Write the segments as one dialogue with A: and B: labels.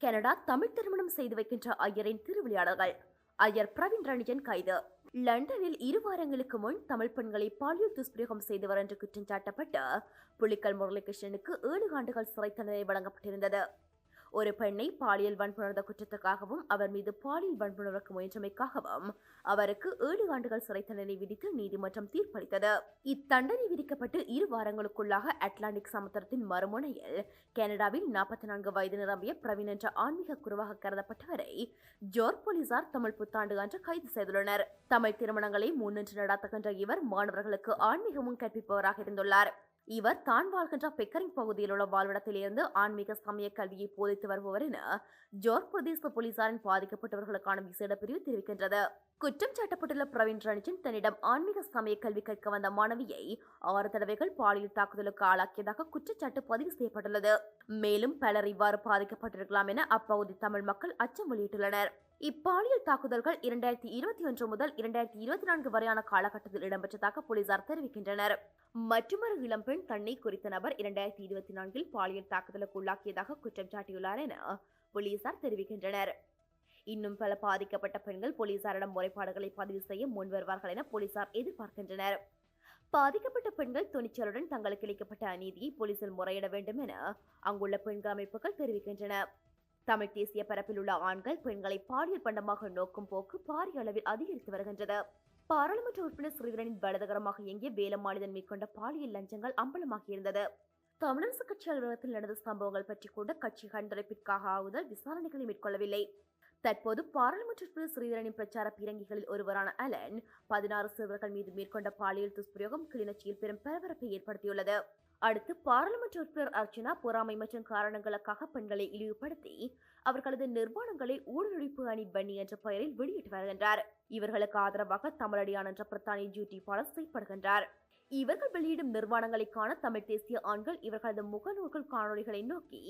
A: Canada Tamil திருமணம் செய்து வைக்கின்ற ஐயரின் திருவிளையாடல்கள். ஐயர் பிரவீன் ரணிஜன் கைது. லண்டனில் 2 வாரங்களுக்கு முன் தமிழ் பெண்களை பாலியல் துஷ்பிரயோகம் செய்தவர் என்று குற்றம் சாட்டப்பட்ட புலிக்கல் முரளிகிருஷ்ணனுக்கு 7 ஆண்டுகள் சிறை தண்டனை வழங்கப்பட்டிருந்தது. ஒரு பெண்ணை பாலியல் வன்புணர்ந்த குற்றத்துக்காகவும் அவர் மீது பாலியல் வன்புணர்வுக்கு முயன்றமைக்காகவும் அவருக்கு 7 ஆண்டுகள் சிறை தண்டனை விதித்து நீதிமன்றம் தீர்ப்பளித்தது. இத்தண்டனை விதிக்கப்பட்டு 2 வாரங்களுக்குள்ளாக அட்லாண்டிக் சமுத்திரத்தின் மறுமுனையில் கனடாவில் 44 வயது நிரம்பிய பிரவீன் என்ற ஆன்மீக குருவாக கருதப்பட்டவரை ஜோர்க் போலீசார் தமிழ் புத்தாண்டு அன்று கைது செய்துள்ளனர். தமிழ் திருமணங்களை முன்னின்று நடாத்துகின்ற இவர் மாணவர்களுக்கு ஆன்மீகமும் கற்பிப்பவராக இருந்துள்ளார். இவர் தான் வாழ்கின்ற பெக்கரிங் பகுதியில் உள்ள வாழ்விடத்திலிருந்து ஆன்மீக சமய கல்வியை போதித்து வருபவர் என ஜோர்க் பிரதேச போலீசாரின் பாதிக்கப்பட்டவர்களுக்கான விசேட பிரிவு தெரிவிக்கின்றது. குற்றம் சாட்டப்பட்டுள்ள பிரவீன் ரணிஜன் தன்னிடம் ஆன்மீக சமய கல்வி கற்க வந்த மாணவியை 6 தடவைகள் பாலியல் தாக்குதலுக்கு ஆளாக்கியதாக குற்றச்சாட்டு பதிவு செய்யப்பட்டுள்ளது. மேலும் பலர் இவ்வாறு பாதிக்கப்பட்டிருக்கலாம் என அப்பகுதி தமிழ் மக்கள் அச்சம் வெளியிட்டுள்ளனர். இப்பாலியல் தாக்குதல்கள் 2021 முதல் 2024 வரையான காலகட்டத்தில் இடம்பெற்றதாக போலீசார் தெரிவிக்கின்றனர். மற்றொரு இளம்பெண் தன்னை குறித்த நபர் 2024 பாலியல் தாக்குதலுக்கு உள்ளாக்கியதாக குற்றம் சாட்டியுள்ளார் என போலீசார் தெரிவிக்கின்றனர். இன்னும் பல பாதிக்கப்பட்ட பெண்கள் போலீசாரிடம் முறைப்பாடுகளை பதிவு செய்ய முன்வருவார்கள் என போலீசார் எதிர்பார்க்கின்றனர். பாதிக்கப்பட்ட பெண்கள் துணிச்சலுடன் தங்களுக்கு இழைக்கப்பட்ட அநீதியை போலீசில் முறையிட வேண்டும் என அங்குள்ள பெண்கள் அமைப்புகள் தெரிவிக்கின்றன. தமிழ் தேசிய பரப்பில் உள்ள ஆண்கள் பெண்களை பாலியல் பண்டமாக நோக்கும் போக்கு பாரிய அளவில் அதிகரித்து வருகின்றது. பாராளுமன்ற உறுப்பினர் ஸ்ரீதரனின் வலதுகரமாக இயங்கிய வேலம்மாளிதன் மேற்கொண்ட பாலியல் லஞ்சங்கள் அம்பலமாகியிருந்தது. தமிழரசு கட்சி அலுவலகத்தில் நடந்த சம்பவங்கள் பற்றி கூட கட்சி கண்துடைப்பிற்காக ஆகுதல் விசாரணைகளை மேற்கொள்ளவில்லை. தற்போது பாராளுமன்ற உறுப்பினர் ஸ்ரீதரனின் பிரச்சார பீரங்கிகளில் ஒருவரான அலன் 16 சிறுவர்கள் மீது மேற்கொண்ட பாலியல் துஷ்பிரயோகம் கிளிநொச்சியில் பெரும் பரபரப்பை ஏற்படுத்தியுள்ளது. அடுத்து பாராளுமன்ற உறுப்பினர் அர்ச்சனா பொறாமை மற்றும் காரணங்களுக்காக பெண்களை இழிவுபடுத்தி அவர்களது நிர்வாணங்களை ஊழலொழிப்பு அணி பன்னி என்ற பெயரில் வெளியிட்டு வருகின்றார். இவர்களுக்கு ஆதரவாக தமிழடியான் என்ற பிரதானி ஜூட்டிப்பாளர் செயல்படுகின்றார். இவர்கள் வெளியிடும் நிர்வாணங்களை காண தமிழ் தேசிய ஆண்கள் இவர்களது முகநூல்கள் காணொலிகளை நோக்கி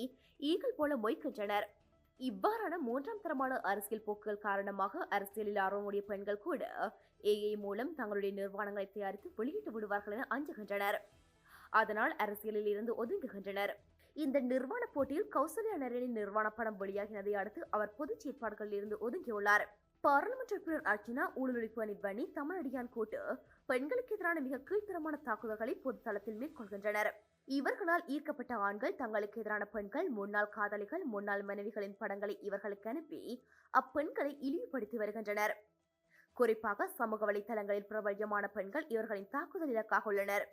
A: ஈகள் போல மொய்க்கின்றனர். இவ்வாறான 3ஆம் தரமான அரசியல் போக்குகள் காரணமாக அரசியலில் ஆர்வமுடைய பெண்கள் கூட ஏஐ மூலம் தங்களுடைய நிர்வாணங்களை தயாரித்து வெளியிட்டு விடுவார்கள் என அஞ்சுகின்றனர். அதனால் அரசியலில் இருந்து ஒதுங்குகின்றனர். இந்த நிர்வாண போட்டியில் கௌசல்யா நரேனின் நிர்வாண படம் வெளியாகினதை அடுத்து அவர் பொதுச் செயற்பாடுகளில் இருந்து ஒதுங்கியுள்ளார். பாராளுமன்ற உறுப்பினர் அர்ச்சனா ஊழலொழிப்பு அணி பணி தமிழடியான் கூட்டு பெண்களுக்கு எதிரான மிக கீழ்த்தரமான தாக்குதல்களை பொது தளத்தில் மேற்கொள்கின்றனர். இவர்களால் ஈர்க்கப்பட்ட ஆண்கள் தங்களுக்கு எதிரான பெண்கள், முன்னாள் காதலிகள், முன்னாள் மனைவிகளின் படங்களை இவர்களுக்கு அனுப்பி அப்பெண்களை இழிவுபடுத்தி வருகின்றனர். குறிப்பாக சமூக வலைதளங்களில் பிரபல்யமான பெண்கள் இவர்களின் தாக்குதல் இலக்காக உள்ளனர்.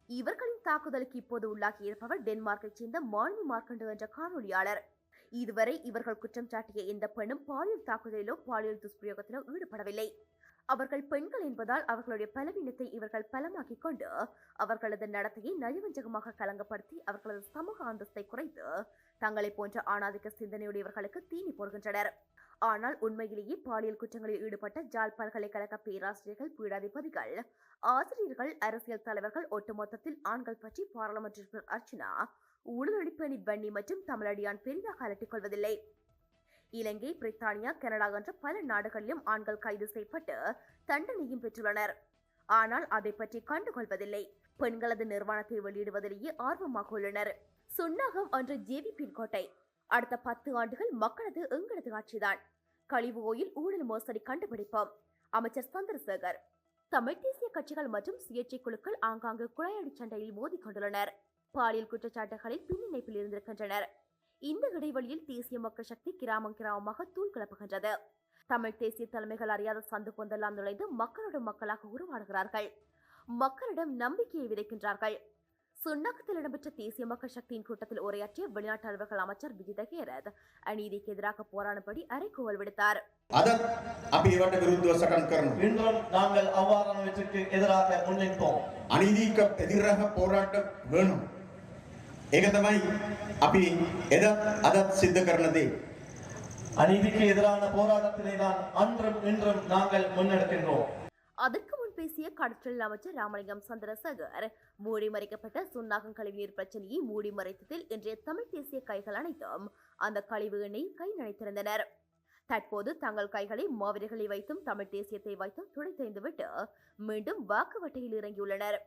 A: இவர்களின் தாக்குதலுக்கு இப்போது உள்ளாகியிருப்பவர் டென்மார்க்கைச் சேர்ந்த மாலினி மார்க்கண்டு என்ற காணொலியாளர். இதுவரை இவர்கள் குற்றம் சாட்டிய எந்த பெண்ணும் பாலியல் தாக்குதலிலோ பாலியல் துஷ்பிரயோகத்திலோ ஈடுபடவில்லை. அவர்கள் பெண்கள் என்பதால் அவர்களுடைய பலவீனத்தை இவர்கள் பலமாக்கிக் கொண்டு அவர்களது நடத்தையை நயவஞ்சகமாக கலங்கப்படுத்தி அவர்களது சமூக அந்தஸ்தை குறைத்து தங்களை போன்ற ஆணாதிக்க சிந்தனையுடையவர்களுக்கு தீனி போடுகின்றனர். ஆனால் உண்மையிலேயே பாலியல் குற்றங்களில் ஈடுபட்ட ஜாழ் பல்கலைக்கழக பேராசிரியர்கள், பீடாதிபதிகள், ஆசிரியர்கள், அரசியல் தலைவர்கள், ஒட்டுமொத்தத்தில் ஆண்கள் பற்றி பாராளுமன்ற உறுப்பினர் அர்ச்சனா ஊழலொழிப்பு அணி பன்னி மற்றும் தமிழடியான் பெரிதாக அலட்டிக் கொள்வதில்லை. இலங்கை, பிரித்தானியா, கனடா என்ற பல நாடுகளிலும் ஆண்கள் கைது செய்யப்பட்டு தண்டனையும் பெற்றுள்ளனர். ஆனால் அதை பற்றி கண்டுகொள்வதில்லை. பெண்களது நிர்வாணத்தை வெளியிடுவதிலேயே ஆர்வமாக உள்ளனர். சுன்னாகம் என்ற ஜேவிபியின் கோட்டை. அடுத்த 10 ஆண்டுகள் மக்களது எங்களது ஆட்சிதான். கழிவு ஓயில் ஊழல் மோசடி கண்டுபிடிப்போம். அமைச்சர் சந்திரசேகர். தமிழ் தேசிய கட்சிகள் மற்றும் சுயேட்சை குழுக்கள் ஆங்காங்கு குழாயடி சண்டையில் மோதிக்கொண்டுள்ளனர். பாலியல் குற்றச்சாட்டுகளில் பின்னிணைப்பில் இருந்திருக்கின்றனர். இந்த இடைவெளியில் தேசிய மக்கள் சக்தி கிராமம் கிராமமாக தூள் கிளப்புகின்றது. தமிழ் தேசிய தலைமைகள் அறியாத சந்து பொந்தெல்லாம் நுழைந்து மக்களோடு மக்களாக உருவாடுகிறார்கள். மக்களிடம் நம்பிக்கையை விதைக்கின்றார்கள். சுன்னாகத்தில் இடம்பெற்ற தேசிய மக்கள் சக்தியின் கூட்டத்தில் உரையாற்றிய வெளிநாட்டு அலுவல்கள் அமைச்சர் விஜித கேரத் அநீதிக்கு எதிராக போராடும்படி அறைகூவல் விடுத்தார்.
B: இன்றும் நாங்கள் அவ்வாறானவற்றுக்கு எதிராக முன்னிற்போம்.
C: அநீதிக்கு எதிராக போராட்டம் வேணும். ඒක තමයි අපි එදත් අදත් සිද්ධ කරන දේ.
B: அநீதிக்கு எதிரான போராட்டத்தினை தான் அன்றும் இன்றும் நாங்கள் முன்னெடுக்கின்றோம்.
A: அதற்கு முன் பேசிய கடற்றல் அமைச்சர் ராமலிங்கம் சந்திரசேகர் மூடி மறைக்கப்பட்ட சுன்னாகம் கழிவுநீர் பிரச்சனையை மூடி மறைத்ததில் இன்றைய தமிழ் தேசிய கைகள் அனைத்தும் அந்த கழிவு எண்ணெய் கை நனைத்திருந்தனர். தற்போது தங்கள் கைகளை மாவீரர்களை வைத்தும் தமிழ் தேசியத்தை வைத்தும் துடைத்தெறிந்துவிட்டு மீண்டும் வாக்குவட்டையில் இறங்கியுள்ளனர்.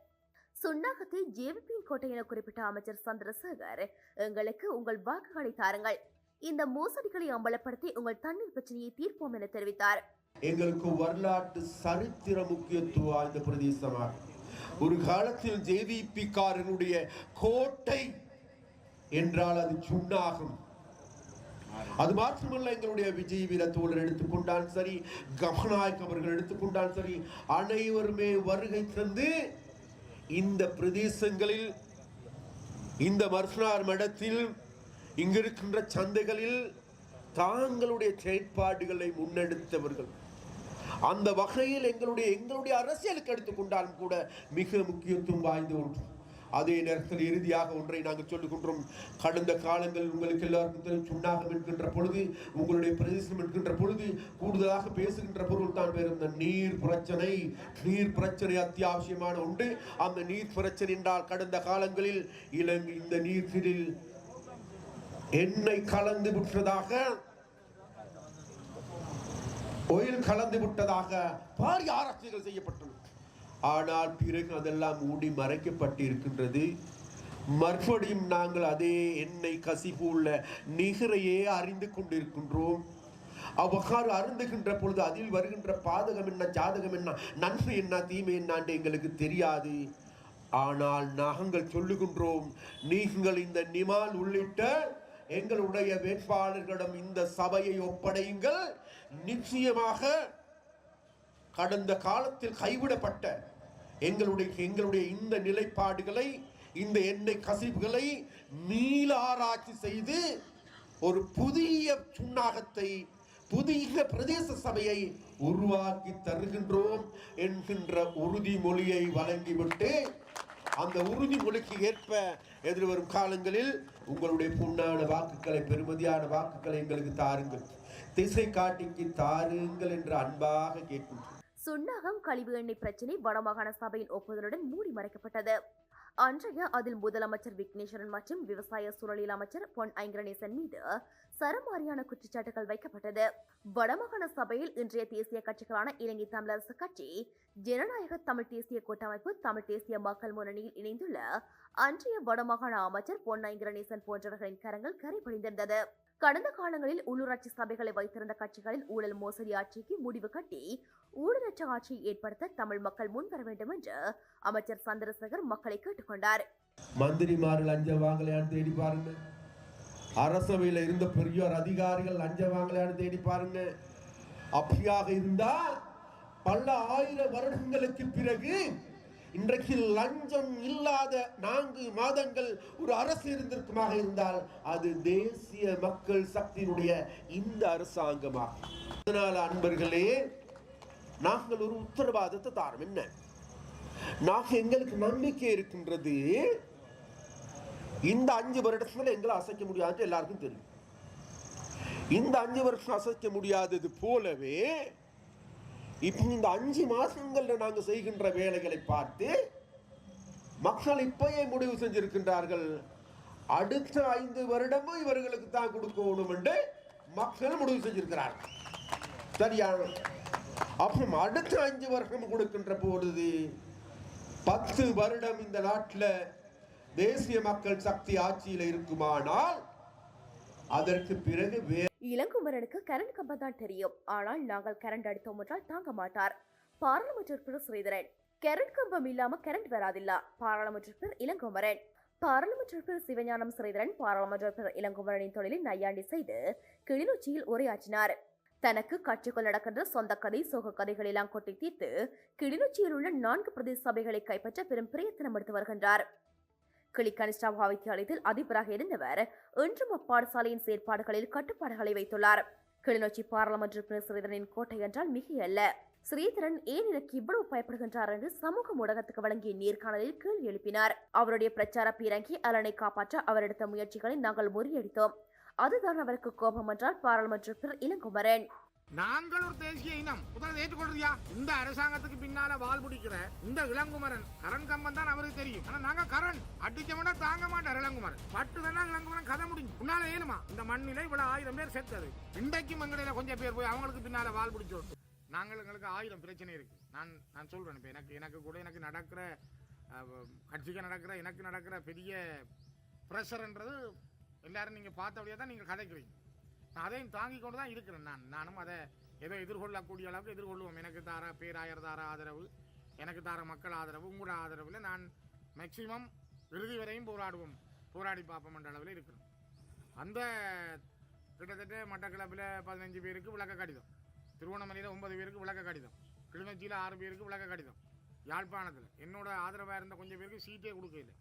A: சுன்னாகத்தை ஜேவிபியின் கோட்டை என குறிப்பிட்ட அமைச்சர் சந்திரசேகர், எங்களுக்கு உங்கள் வாக்குகளை தாருங்கள், இந்த மோசடிகளை அம்பலப்படுத்தி உங்கள் தண்ணீர் பிரச்சனையை தீர்ப்போம் என தெரிவித்தார்.
D: எங்களுக்கு வரலாற்று சரித்திர முக்கியத்துவம் வாய்ந்த பிரதேசமாகும். ஒரு காலத்தில் ஜேவிபி காரனுடைய கோட்டை என்றால் அது சுண்ணாகும். அது மாத்திரமல்ல, எங்களுடைய விஜய் வீர தோழர் எடுத்துக்கொண்டால் சரி, கமநாயக் அவர்கள் எடுத்துக்கொண்டால் சரி, அனைவருமே வருகை தந்து இந்த பிரதேசங்களில், இந்த மர்சனார் மடத்தில், இங்கிருக்கின்ற சந்தைகளில் தாங்களுடைய செயற்பாடுகளை முன்னெடுத்தவர்கள். அந்த வகையில் எங்களுடைய அரசியலுக்கு எடுத்துக்கொண்டாலும் கூட மிக முக்கியத்துவம் வாய்ந்த ஒன்று. அதே நேரத்தில் இறுதியாக ஒன்றை நாங்கள் சொல்லுகின்றோம். கடந்த காலங்களில் உங்களுக்கு எல்லாருக்கும் தெரியும், சுண்ணாகம் என்கின்ற பொழுது, உங்களுடைய பிரதேசம் என்கின்ற பொழுது கூடுதலாக பேசுகின்ற பொருள் தான் வேறு இந்த நீர் பிரச்சனை. நீர் பிரச்சனை அத்தியாவசியமான உண்டு. அந்த நீர் பிரச்சனை என்றால் கடந்த காலங்களில் இலங்கை இந்த நீரில் எண்ணெய் கலந்து விட்டதாக, ஆயில் கலந்து விட்டதாக பாரிய ஆராய்ச்சிகள் செய்யப்பட்டன. ஆனால் பிறகு அதெல்லாம் மூடி மறைக்கப்பட்டிருக்கின்றது. மறுபடியும் நாங்கள் அதே எண்ணெய் கசிப்பு உள்ள நிகரையே அறிந்து கொண்டிருக்கின்றோம். அவ்வாறு அருந்துகின்ற பொழுது அதில் வருகின்ற பாதகம் என்ன, ஜாதகம் என்ன, நன்மை என்ன, தீமை என்னான்னு எங்களுக்கு தெரியாது. ஆனால் நாங்கள் சொல்லுகின்றோம், நீங்கள் இந்த நிமால் உள்ளிட்ட எங்களுடைய வேட்பாளர்களிடம் இந்த சபையை ஒப்படையுங்கள். நிச்சயமாக கடந்த காலத்தில் கைவிடப்பட்ட எங்களுடைய இந்த நிலைப்பாடுகளை, இந்த எண்ணெய் கசிவுகளை மீள ஆராய்ச்சி செய்து ஒரு புதிய சுண்ணாகத்தை, புதிய பிரதேச சபையை உருவாக்கி தருகின்றோம் என்கின்ற உறுதிமொழியை வழங்கிவிட்டு, அந்த உறுதிமொழிக்கு ஏற்ப எதிர்வரும் காலங்களில் உங்களுடைய பொன்னான வாக்குகளை, பெருமதியான வாக்குகளை எங்களுக்கு தாருங்கள், திசை காட்டிக்கு தாருங்கள் என்று அன்பாக கேட்கின்றோம்.
A: சுண்ணாகம் கழிவு எண்ணெய் பிரச்சினை வடமாகாண சபையின் ஒப்புதலுடன் மூடி மறைக்கப்பட்டது. அன்றைய அதில் முதலமைச்சர் விக்னேஸ்வரன் மற்றும் விவசாய சூழலியல் அமைச்சர் பொன் ஐங்கரநேசன் மீது சரமாரியான குற்றச்சாட்டுகள் வைக்கப்பட்டது. வடமாகாண சபையில் இன்றைய தேசிய கட்சிகளான இலங்கை தமிழரசு கட்சி, ஜனநாயக தமிழ் தேசிய கூட்டமைப்பு, தமிழ் தேசிய மக்கள் முன்னணியில் இணைந்துள்ள அன்றைய வடமாகாண அமைச்சர் பொன் ஐங்கரநேசன் போன்றவர்களின் கரங்கள் கரைபடிந்திருந்தது. கடந்த காலங்களில் உள்ளூராட்சி சபைகளை வைத்திருந்த கட்சிகளின் ஊழல் மோசடி ஆட்சிக்கு முடிவு கட்டி ஊழலற்ற ஆட்சியை ஏற்படுத்த தமிழ் மக்கள் முன்வர வேண்டும் என்று அமைச்சர் சந்திரசேகர் மக்களை கேட்டுக்கொண்டார்.
D: மந்திரிமார்கள் லஞ்ச வாங்கலையான்னு தேடி பாருங்க. அரசவையில் இருந்த பெரியோர் அதிகாரிகள் லஞ்ச வாங்கலையான்னு தேடி பாருங்க. அப்படியாக இருந்தா பல ஆயிரம் வருடங்களுக்கு பிறகு இன்றைக்கு லஞ்சம் இல்லாத 4 மாதங்கள் ஒரு அரசு இருந்திருக்குமாக இருந்தால் அது தேசிய மக்கள் சக்தியினுடைய இந்த அரசாங்கமாகும். அதனால அன்பர்களே, நாங்கள் ஒரு உத்தரவாதத்தை தாரோம். என்ன, எங்களுக்கு நம்பிக்கை இருக்கின்றது, இந்த 5 வருடத்துல எங்களை அசைக்க முடியாது எல்லாருக்கும் தெரியும். இந்த 5 வருஷம் அசைக்க முடியாதது போலவே இப்ப இந்த 5 மாசங்கள்ல நாங்க செய்கின்ற வேலைகளை பார்த்து மக்கள் இப்பயே முடிவு செஞ்சிருக்கின்றார்கள், அடுத்த 5 வருடமும் இவர்களுக்கு தான் கொடுக்கணும் என்று மக்கள் முடிவு செஞ்சிருக்கிறார்கள். சரியா? அப்ப அடுத்த 5 வருஷம் கொடுக்கின்ற பொழுது 10 வருடம் இந்த நாட்டில் தேசிய மக்கள் சக்தி ஆட்சியில் இருக்குமானால் அதற்கு பிறகு
A: இளங்குமரனுக்கு கரண்ட் கம்பம் தான் தெரியும், ஆனால் நாங்கள் கரண்ட் அடித்தோம் என்றால் தாங்க மாட்டார். பாராளுமன்ற உறுப்பினர் ஸ்ரீதரன். கரண்ட் கம்பம் இல்லாம கரண்ட் வராதில்ல. பாராளுமன்ற உறுப்பினர் இளங்குமரன். பாராளுமன்ற உறுப்பினர் சிவஞானம் ஸ்ரீதரன் பாராளுமன்ற உறுப்பினர் இளங்குமரனின் தொழிலை நையாண்டி செய்து கிளிநொச்சியில் உரையாற்றினார். தனக்கு கட்சிக்குள் நடக்கின்ற சொந்த கதை, சோக கதைகள் எல்லாம் கொட்டி தீர்த்து கிளிநொச்சியில் உள்ள 4 பிரதேச சபைகளை கைப்பற்ற பெரும் பிரயத்தனம் எடுத்து வருகின்றார். கிளிக்கனிஷ்டா வித்தியாலயத்தில் அதிபராக இருந்தவர் இன்றும் அப்பாடசாலையின் செயற்பாடுகளில் கட்டுப்பாடுகளை வைத்துள்ளார். கிளிநொச்சி பாராளுமன்ற உறுப்பினர் ஸ்ரீதரனின் கோட்டை என்றால் மிகையல்ல. ஸ்ரீதரன் ஏன் எனக்கு இவ்வளவு பயப்படுகின்றார் என்று சமூக ஊடகத்துக்கு வழங்கிய நேர்காணலில் கேள்வி எழுப்பினார். அவருடைய பிரச்சார பீரங்கி அலனை காப்பாற்ற அவர் எடுத்த முயற்சிகளை நாங்கள் முறியடித்தோம். அதுதான் அவருக்கு கோபம் என்றால் பாராளுமன்ற உறுப்பினர் இளங்குமரன்.
E: நாங்கள் ஒரு தேசிய இனம் முதல்ல ஏற்றுக்கொள்றியா? இந்த அரசாங்கத்துக்கு பின்னால வால் பிடிக்கிற இந்த இளங்குமரன் கரண் கம்பம் தான் அவருக்கு தெரியும். ஆனா நாங்க கரண் அடிச்சவனா தாங்க மாட்டார் இளங்குமரன். பட்டு தானே இளங்குமரன் கதை முடிஞ்சு. உன்னால ஏனுமா இந்த மண்ணில இவ்வளவு 1000 பேர் செத்தது. இன்றைக்கு மங்களையில கொஞ்சம் பேர் போய் அவங்களுக்கு பின்னால வால் பிடிச்சோம். எங்களுக்கு 1000 பிரச்சனை இருக்கு. நான் சொல்றேன், இப்ப எனக்கு கூட எனக்கு நடக்கிற கட்சிக்கு எனக்கு நடக்கிற பெரிய பிரஷர்ன்றது எல்லாரும் நீங்க பார்த்தபடியா தான் நீங்க கதைக்கிறீங்க. அதையும் தாங்கி கொண்டு தான் இருக்கிறேன். நானும் அதை ஏதோ எதிர்கொள்ளக்கூடிய அளவுக்கு எதிர்கொள்வோம். எனக்கு தார பேராயர் தார ஆதரவு, எனக்கு தார மக்கள் ஆதரவு, உங்களோட ஆதரவில் நான் மேக்சிமம் இறுதி வரையும் போராடி பார்ப்போம் என்ற அளவில் இருக்கிறோம். அந்த கிட்டத்தட்ட மட்டக்களப்பில் 15 பேருக்கு விளக்க கடிதம், திருவண்ணாமலையில் 9 பேருக்கு விளக்க கடிதம், கிளிநொச்சியில் 6 பேருக்கு விளக்க கடிதம், யாழ்ப்பாணத்தில் என்னோட ஆதரவாக இருந்த கொஞ்சம் பேருக்கு சீட்டே கொடுக்கல.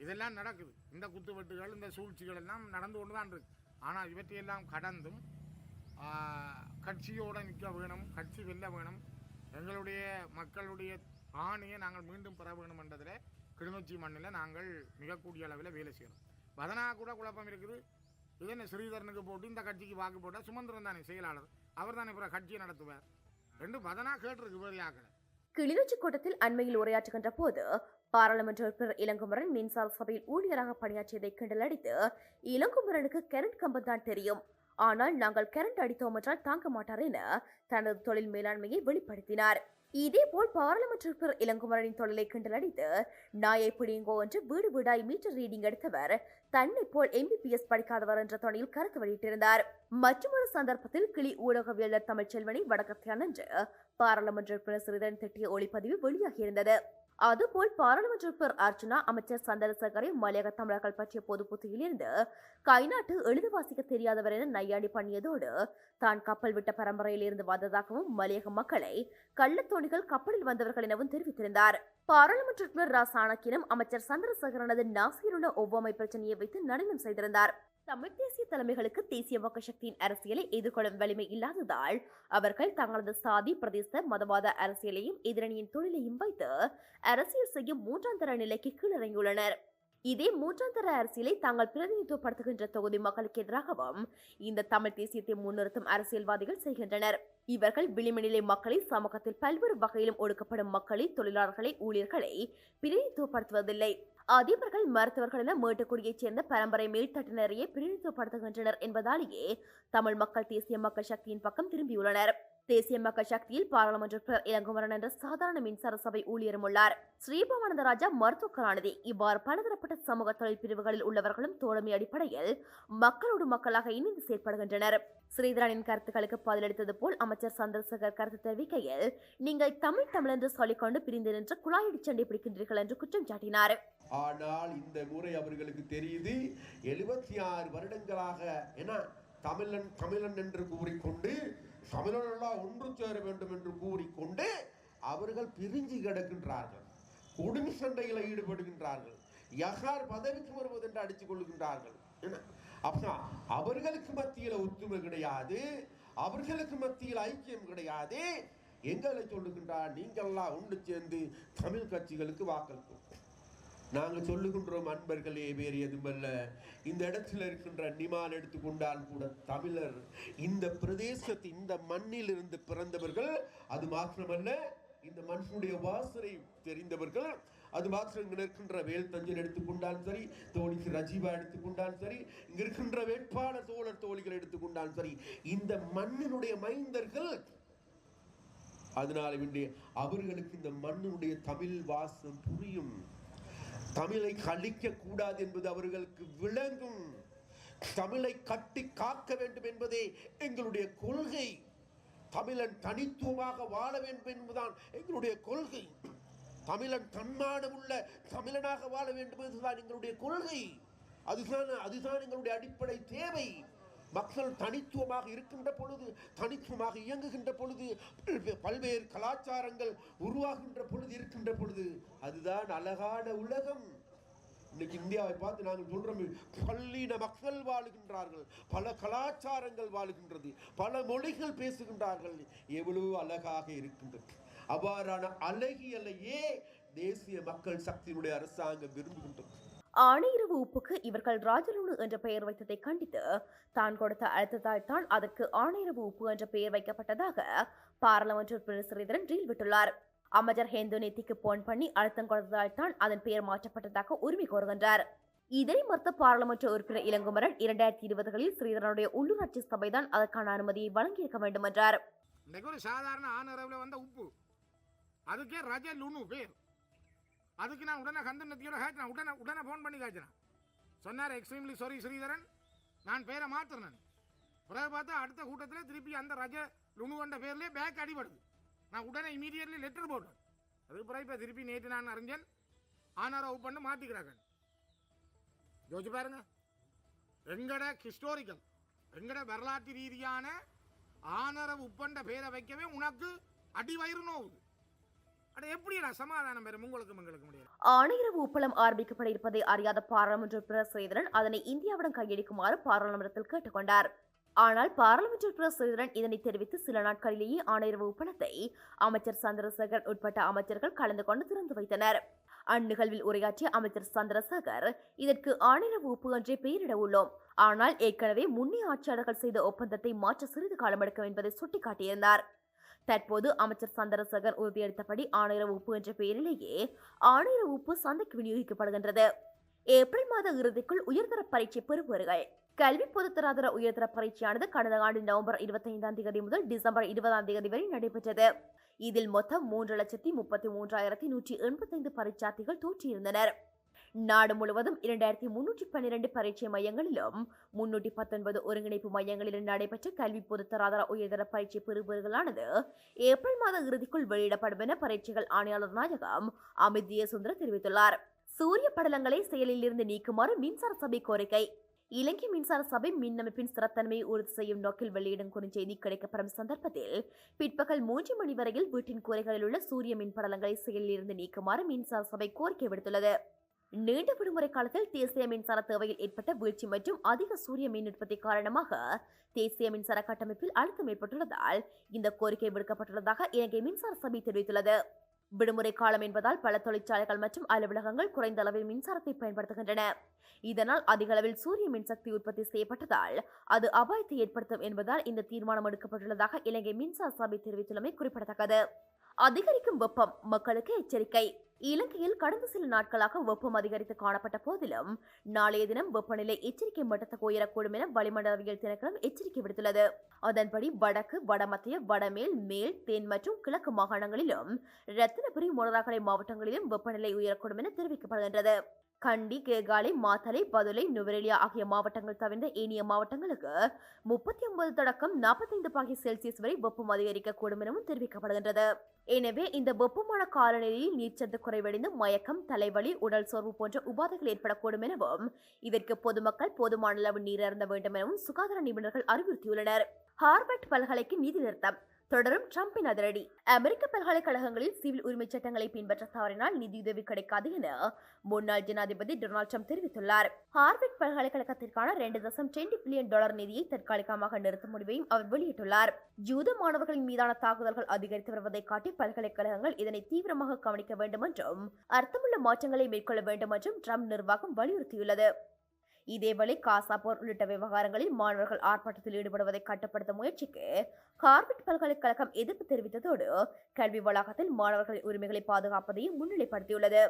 E: இதெல்லாம் நடக்குது. இந்த குத்துவெட்டுகள், இந்த சூழ்ச்சிகள் எல்லாம் நடந்து கொண்டு தான் இருக்கு. ஆனால் இவற்றையெல்லாம் கடந்தும் கட்சியோடு நிற்க வேணும், கட்சி வெல்ல வேணும், எங்களுடைய மக்களுடைய ஆணையை நாங்கள் மீண்டும் பெற வேணும் என்றதில் கிளிநொச்சி மண்ணில் நாங்கள் மிகக்கூடிய அளவில் வேலை செய்கிறோம். வதனா கூட குழப்பம் இருக்குது. இது என்ன ஸ்ரீதரனுக்கு போட்டு இந்த கட்சிக்கு வாக்கு போட்டால் சுமந்திரன் தானே செயலாளர், அவர் தானே இப்போ கட்சியை நடத்துவார் ரெண்டு வதனா கேட்டிருக்கு வேறு ஆக்கலை.
A: கிளிநொச்சி கூட்டத்தில் அண்மையில் உரையாற்றுகின்ற போது பாராளுமன்ற உறுப்பினர் இளங்குமரன் மின்சார சபையில் ஊழியராக பணியாற்றியதை கிண்டலடித்து, இளங்குமரனுக்கு கரண்ட் கம்பம் தான் தெரியும், ஆனால் நாங்கள் கரண்ட் அடித்தோம் என்றால் தாங்க மாட்டார் என தனது தொழில் மேலாண்மையை வெளிப்படுத்தினார். இதேபோல் பாராளுமன்ற உறுப்பினர் இளங்குமரனின் தொழிலை கிண்டலடித்து, நாயை பிடிங்கோ என்று வீடு வீடாய் மீட்டர் ரீடிங் எடுத்தவர் தன்னை போல் MBBS படிக்காதவர் என்ற தொனியில் கருத்து வெளியிட்டிருந்தார். மற்றொரு சந்தர்ப்பத்தில் கிளி ஊடகவியலர் தமிழ்ச்செல்வனை வடக்கத்தியான் என்று பாராளுமன்ற உறுப்பினர் ஸ்ரீதரன் திட்டிய ஒளிப்பதிவு வெளியாகியிருந்தது. அதுபோல் பாராளுமன்ற உறுப்பினர் அர்ச்சுனா அமைச்சர் சந்திரசேகரை மலையக தமிழர்கள் பற்றிய பொது புத்தியிலிருந்து கைநாட்டு எழுத வாசிக்க தெரியாதவர் என நையாண்டி பண்ணியதோடு தான் கப்பல் விட்ட பரம்பரையில் இருந்து வந்ததாகவும் மலையக மக்களை கள்ளத்தோணிகள் கப்பலில் வந்தவர்கள் எனவும் தெரிவித்திருந்தார். பாராளுமன்ற உறுப்பினர் ரா சாணக்கியனும் அமைச்சர் சந்திரசேகரனது நாசியிலுள்ள ஒவ்வாமை பிரச்சனையை வைத்து நடனம் செய்திருந்தார். தமிழ் தேசிய தலைமைகளுக்கு தேசிய மக்கள் சக்தியின் அரசியலை எதிர்கொள்ளும் வலிமை இல்லாததால் அவர்கள் தங்களது சாதி பிரதேச மதவாத அரசியலையும் எதிரணியின் தொழிலையும் வைத்து அரசியல் செய்யும் 3ஆம் தர நிலைக்கு கீழிறங்கியுள்ளனர். இதே 3ஆம் தர அரசியலை தாங்கள் பிரதிநிதித்துவப்படுத்துகின்ற தொகுதி மக்களுக்கு எதிராகவும் இந்த தமிழ் தேசியத்தை முன்னிறுத்தும் அரசியல்வாதிகள் செய்கின்றனர். இவர்கள் விளிம்புநிலை மக்களை, சமூகத்தில் பல்வேறு வகையிலும் ஒடுக்கப்படும் மக்களை, தொழிலாளர்களை, ஊழியர்களை பிரதிநிதித்துவப்படுத்துவதில்லை. அதிபர்கள், மருத்துவர்கள் என மேட்டுக்குடியைச் சேர்ந்த பரம்பரை மேல்தட்டினரையே பிரதிநிதித்துவப்படுத்துகின்றனர் என்பதாலேயே தமிழ் மக்கள் தேசிய மக்கள் சக்தியின் பக்கம் திரும்பியுள்ளனர். தேசிய மக்கள் சக்தியில் பாராளுமன்ற உறுப்பினர் இளங்குமரன் என்ற சாதாரண மின்சார சபை ஊழியரும் உள்ளார். ஸ்ரீபவானந்த ராஜா மருத்துவ கலாநிதி. இவ்வாறு பலதரப்பட்ட சமூக தொழில் பிரிவுகளில் உள்ளவர்களும் தோழமை அடிப்படையில் மக்களோடு மக்களாக இணைந்து செயற்படுகின்றனர். ஸ்ரீதரனின் கருத்துக்களுக்கு பதிலளித்தது போல் அமைச்சர் சந்திரசேகர் கருத்து தெரிவிக்கையில், நீங்கள் தமிழ் என்று சொல்லிக்கொண்டு பிரிந்து நின்று குழாயடி சண்டை பிடிக்கின்றீர்கள் என்று குற்றம் சாட்டினார்.
D: ஆனால் இந்த முறை அவர்களுக்கு தெரியுது, 76 வருடங்களாக தமிழன் என்று கூறிக்கொண்டு தமிழர்களெல்லாம் ஒன்று சேர வேண்டும் என்று கூறிக்கொண்டு அவர்கள் பிரிஞ்சு கிடக்கின்றார்கள், கொடுமை சண்டைகளை ஈடுபடுகின்றார்கள், யார் பதவிக்கு வருவது என்று அடித்துக் கொள்கின்றார்கள். அவர்களுக்கு மத்தியில் ஒத்துமை கிடையாது, அவர்களுக்கு மத்தியில் ஐக்கியம் கிடையாது. எங்களை சொல்லுகின்றார், நீங்கள்லாம் ஒன்று சேர்ந்து தமிழ் கட்சிகளுக்கு வாக்களிக்கும். நாங்கள் சொல்லுகின்றோம், அன்பர்களே, வேறு எதுமல்ல, இந்த இடத்துல இருக்கின்ற நிமான் எடுத்துக்கொண்டால் கூட தமிழர், இந்த பிரதேசத்தின் இந்த மண்ணில் இருந்து பிறந்தவர்கள். அது மாத்திரமல்ல, இந்த மண்ணுடைய வாசனை தெரிந்தவர்கள். அது மாத்திரம் இங்க இருக்கின்ற வேல்தஞ்சன் எடுத்துக்கொண்டாலும் சரி, தோழி ரஜீவா எடுத்துக்கொண்டாலும் சரி, இங்க இருக்கின்ற வேட்பாளர் தோழர் தோழிகள் எடுத்துக்கொண்டாலும் சரி, இந்த மண்ணினுடைய மைந்தர்கள். அதனால அவர்களுக்கு இந்த மண்ணுடைய தமிழ் வாசம் புரியும். தமிழை கழிக்க கூடாது என்பது அவர்களுக்கு விளங்கும். தமிழை கட்டி காக்க வேண்டும் என்பதே எங்களுடைய கொள்கை. தமிழன் தனித்துவமாக வாழ வேண்டும் என்பதுதான் எங்களுடைய கொள்கை. தமிழன் தன்மானம் உள்ள தமிழனாக வாழ வேண்டும் என்பதுதான் எங்களுடைய கொள்கை. அதுதான் எங்களுடைய அடிப்படை தேவை. மக்கள் தனித்துவமாக இருக்கின்ற பொழுது, தனித்துவமாக இயங்குகின்ற பொழுது, பல்வேறு கலாச்சாரங்கள் உருவாகின்ற பொழுது, இருக்கின்ற பொழுது, அதுதான் அழகான உலகம். இன்னைக்கு இந்தியாவை பார்த்து நாங்கள் சொல்றோம், பல்லின மக்கள் வாழுகின்றார்கள், பல கலாச்சாரங்கள் வாழுகின்றது, பல மொழிகள் பேசுகின்றார்கள், எவ்வளவு அழகாக இருக்கின்றது. அவ்வாறான அழகியலையே தேசிய மக்கள் சக்தியினுடைய அரசாங்கம் விரும்புகின்றது.
A: ஆணையிரவு உப்புக்கு இவர்கள் ராஜலூணு என்ற பெயர் வைத்ததை கண்டித்து தான் கொடுத்த அழுத்தத்தால் தான் அதற்கு ஆணையிரவு உப்பு என்ற பெயர் வைக்கப்பட்டதாக பாராளுமன்ற உறுப்பினர் ஸ்ரீதரன் ரீல் விட்டுள்ளார். அமைச்சர் ஹேந்து நேத்திக்கு போன் பண்ணி அழுத்தம் கொடுத்ததால் தான் அதன் பெயர் மாற்றப்பட்டதாக உரிமை கோருகின்றார். இதனை மறுத்த பாராளுமன்ற உறுப்பினர் இளங்குமரன் 2020களில் ஸ்ரீதரனுடைய உள்ளூராட்சி சபைதான் அதற்கான அனுமதியை வழங்கியிருக்க வேண்டும் என்றார்.
E: ஒரு சாதாரண ஆணையரவில் வந்த உப்பு, அதுக்கே ராஜலூணு பேர். அதுக்கு நான் உடனே கந்தனத்தியோட கேட்கிறேன், உடனே ஃபோன் பண்ணி கேட்கிறேன். சொன்னார், எக்ஸ்ட்ரீம்லி சாரி ஸ்ரீதரன், நான் பேரை மாற்றுறேன். பிறகு பார்த்தா அடுத்த கூட்டத்தில் திருப்பி அந்த ரஜ லுணுகண்ட பேர்லேயே பேக் அடிபடுது. நான் உடனே இமீடியட்லி லெட்டர் போட்டேன். அதுக்கு பிறகு இப்போ திருப்பி நேற்று நான் அறிஞன் ஆனார பண்ணு மாற்றிக்கிறாங்க. யோசிச்சு பாருங்க, எங்கட ஹிஸ்டோரிக்கல் எங்கட வரலாற்று ரீதியான ஆனரவு உப்பண்ட பேரை வைக்கவே உனக்கு அடி வயிறு நோவுது. அட எப்படிடா சமாதானம் பெறும் உங்களுக்கு முடியாது.
A: ஆணையரவு உப்பளம் ஆரம்பிக்கப்பட இருப்பதை அறியாத பாராளுமன்ற உறுப்பினர் ஸ்ரீதரன் அதனை இந்தியாவிடம் கையளிக்குமாறு பாராளுமன்றத்தில் கேட்டுக்கொண்டார். ஆனால் பாராளுமன்ற உறுப்பினர் ஸ்ரீதரன் இதனை தெரிவித்து சில நாட்களிலேயே ஆணையரவு உப்பளத்தை அமைச்சர் சந்திரசேகர் உட்பட்ட அமைச்சர்கள் கலந்து கொண்டு திறந்து வைத்தனர். அந்நிகழ்வில் உரையாற்றிய அமைச்சர் சந்திரசேகர், இதற்கு ஆணையரவு உப்பு என்றே பெயரிட உள்ளோம். ஆனால் ஏற்கனவே முன்னைய ஆட்சியாளர்கள் செய்த ஒப்பந்தத்தை மாற்ற சிறிது காலம் எடுக்கும் என்பதை சுட்டிக்காட்டியிருந்தார். தற்போது அமைச்சர் சந்திரசேகர் உறுதியளித்தபடி ஆணையரவு உப்பு என்ற பெயரிலேயே ஆணையரவு உப்பு சந்தைக்கு விநியோகிக்கப்படுகின்றது. ஏப்ரல் மாத இறுதிக்குள் உயர்தர பரீட்சை பெறுபவர்கள் கல்வி பொதுத்தராதர உயர்தர பரீட்சையானது கடந்த ஆண்டு நவம்பர் 25 முதல் டிசம்பர் 20 வரை நடைபெற்றது. இதில் மொத்தம் 3,33,185 பரீட்சார்த்திகள் தோற்றியிருந்தனர். நாடு முழுவதும் 2312 பரீட்சை மையங்களிலும் 319 ஒருங்கிணைப்பு மையங்களிலும் நடைபெற்ற கல்வி பொதுத்தராதர உயர்தர பரீட்சை பெறுபவர்களானது ஏப்ரல் மாத இறுதிக்குள் வெளியிடப்படும் என பரீட்சைகள் ஆணையாளர் நாயகம் அமித் ஜெயசுந்தர தெரிவித்துள்ளார். சூரிய படலங்களை செயலில் இருந்து நீக்குமாறு மின்சார சபை கோரிக்கை. இலங்கை மின்சார சபை மின்னமைப்பின் ஸ்திரத்தன்மையை உறுதி செய்யும் நோக்கில் வெளியிடும் குறுஞ்செய்தி கிடைக்கப்படும் சந்தர்ப்பத்தில் பிற்பகல் 3 மணி வரையில் வீட்டின் கூரைகளில் உள்ள சூரிய மின் படலங்களை செயலில் இருந்து நீக்குமாறு மின்சார சபை கோரிக்கை விடுத்துள்ளது. நீண்ட விடுமுறை காலத்தில் தேசிய மின்சார தேவையில் ஏற்பட்ட வீழ்ச்சி மற்றும் அதிக சூரிய மின் உற்பத்தி காரணமாக தேசிய மின்சார கட்டமைப்பில் அழுத்தம் ஏற்பட்டுள்ளதால் இந்த கோரிக்கை விடுக்கப்பட்டுள்ளதாக இலங்கை மின்சார சபை தெரிவித்துள்ளது. விடுமுறை காலம் என்பதால் பல தொழிற்சாலைகள் மற்றும் அலுவலகங்கள் குறைந்த அளவில் மின்சாரத்தை பயன்படுத்துகின்றன. இதனால் அதிக அளவில் சூரிய மின்சக்தி உற்பத்தி செய்யப்பட்டதால் அது அபாயத்தை ஏற்படுத்தும் என்பதால் இந்த தீர்மானம் எடுக்கப்பட்டுள்ளதாக இலங்கை மின்சார சபை தெரிவித்துள்ளமை குறிப்பிடத்தக்கது. அதிகரிக்கும் வெப்பம் மக்களுக்கு எச்சரிக்கை. இலங்கையில் கடந்த சில நாட்களாக வெப்பம் அதிகரித்து காணப்பட்ட போதிலும் நாளைய தினம் வெப்பநிலை எச்சரிக்கை மட்டத்துக்கு உயரக்கூடும் என வளிமண்டலவியல் திணைக்களம் எச்சரிக்கை விடுத்துள்ளது. அதன்படி வடக்கு, வடமத்திய, வடமேல், மேல், தென் மற்றும் கிழக்கு மாகாணங்களிலும் ரத்தினபுரி, மொனராகலை மாவட்டங்களிலும் வெப்பநிலை உயரக்கூடும் என தெரிவிக்கப்படுகின்றது. கண்டி, கேகாலை, மாத்தளை, பதுளை, நுவரெலியா ஆகிய மாவட்டங்கள் தவிர்ந்த ஏனைய மாவட்டங்களுக்கு 39 தொடக்கம் 45 செல்சியஸ் வரை வெப்பம் அதிகரிக்கக்கூடும் எனவும் தெரிவிக்கப்படுகின்றது. எனவே இந்த வெப்பமான காலநிலையில் நீர்ச்சத்து குறைவடைந்து மயக்கம், தலைவலி, உடல் சோர்வு போன்ற உபாதைகள் ஏற்படக்கூடும் எனவும் இதற்கு பொதுமக்கள் போதுமான அளவு நீர் அருந்த வேண்டும் எனவும் சுகாதார நிபுணர்கள் அறிவுறுத்தியுள்ளனர். ஹார்வர்ட் பல்கலைக்கு நிதி நிறுத்தம் தொடரும் டிரம்பின் அதிரடி. அமெரிக்க பல்கலைக்கழகங்களில் சிவில் உரிமை சட்டங்களை பின்பற்ற தவறினால் நிதியுதவி கிடைக்காது என முன்னாள் ஜனாதிபதி டொனால்ட் ட்ரம்ப் தெரிவித்துள்ளார். ஹார்வர்ட் பல்கலைக்கழகத்திற்கான $2.2 பில்லியன் நிதியை தற்காலிகமாக நிறுத்தும் முடிவையும் அவர் வெளியிட்டுள்ளார். யூத மாணவர்களின் மீதான தாக்குதல்கள் அதிகரித்து வருவதை காட்டி பல்கலைக்கழகங்கள் இதனை தீவிரமாக கவனிக்க வேண்டும் என்றும் அர்த்தமுள்ள மாற்றங்களை மேற்கொள்ள வேண்டும் என்றும் ட்ரம்ப் நிர்வாகம் வலியுறுத்தியுள்ளது. இதேவேளை காசா போர் உள்ளிட்ட விவகாரங்களில் மாணவர்கள் ஆர்ப்பாட்டத்தில் ஈடுபடுவதை கட்டுப்படுத்தும் முயற்சிக்கு ஹார்வர்ட் பல்கலைக்கழகம் எதிர்ப்பு தெரிவித்ததோடு கல்வி வளாகத்தில் மாணவர்களின் உரிமைகளை பாதுகாப்பதையும் முன்னிலைப்படுத்தியுள்ளது.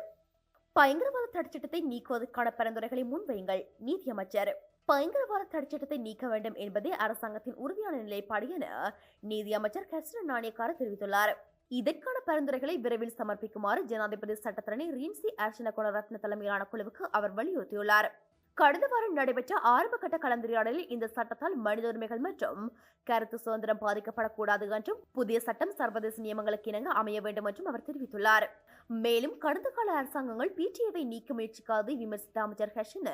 A: பயங்கரவாத தடைச்சட்டத்தை நீக்குவதற்கான பரிந்துரைகளை முன்வையுங்கள், நீதியமைச்சர். பயங்கரவாத தடைச்சட்டத்தை நீக்க வேண்டும் என்பதே அரசாங்கத்தின் உறுதியான நிலைப்பாடு என நீதியமைச்சர் கர்சன நாணயக்கார தெரிவித்துள்ளார். இதற்கான பரிந்துரைகளை விரைவில் சமர்ப்பிக்குமாறு ஜனாதிபதி சட்டத்தரணி ரீன்சி அர்ச்சனகுணரத்ன தலைமையிலான குழுவுக்கு அவர் வலியுறுத்தியுள்ளார். கடந்த வாரம் நடைபெற்ற ஆரம்பகட்ட கலந்துரையாடலில் இந்த சட்டத்தால் மனித உரிமைகள் மற்றும் கருத்து சுதந்திரம் பாதிக்கப்படக்கூடாது என்றும் புதிய சட்டம் சர்வதேச நியமங்களுக்கு இணங்க அமைய வேண்டும் என்றும் அவர் தெரிவித்துள்ளார். மேலும் கடந்த கால அரசாங்கங்கள் பிடிஏவை நீக்க முயற்சிக்காது விமர்சித்த அமைச்சர் ஹர்ஷன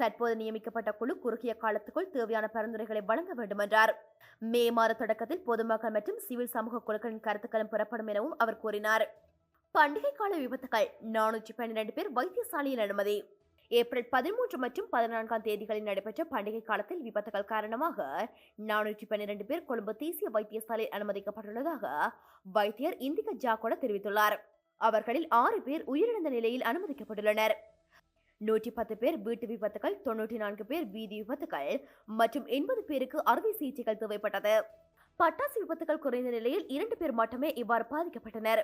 A: தற்போது நியமிக்கப்பட்ட குழு குறுகிய காலத்துக்குள் தேவையான பரிந்துரைகளை வழங்க வேண்டும் என்றார். மே மாத தொடக்கத்தில் பொதுமக்கள் மற்றும் சிவில் சமூக குழுக்களின் கருத்துக்களும் பெறப்படும் எனவும் அவர் கூறினார். பண்டிகை கால விபத்துகள் 412 பேர் வைத்தியசாலையில் அனுமதி. ஏப்ரல் 13 மற்றும் 14 தேதிகளில் நடைபெற்ற பண்டிகை காலத்தில் விபத்துகள் காரணமாக 412 பேர் கொழும்பு தேசிய வைத்தியசாலையில் அனுமதிக்கப்பட்டுள்ளதாக வைத்தியர் இந்திக ஜாகோட தெரிவித்துள்ளார். அவர்களில் 6 பேர் உயிரிழந்த நிலையில் அனுமதிக்கப்பட்டுள்ளனர். 110 பேர் வீட்டு விபத்துகள், 94 பேர் வீதி விபத்துகள் மற்றும் 80 பேருக்கு அறுவை சிகிச்சைகள் தேவைப்பட்டது. பட்டாசு விபத்துகள் குறைந்த நிலையில் 2 பேர் மட்டுமே இவ்வாறு பாதிக்கப்பட்டனர்.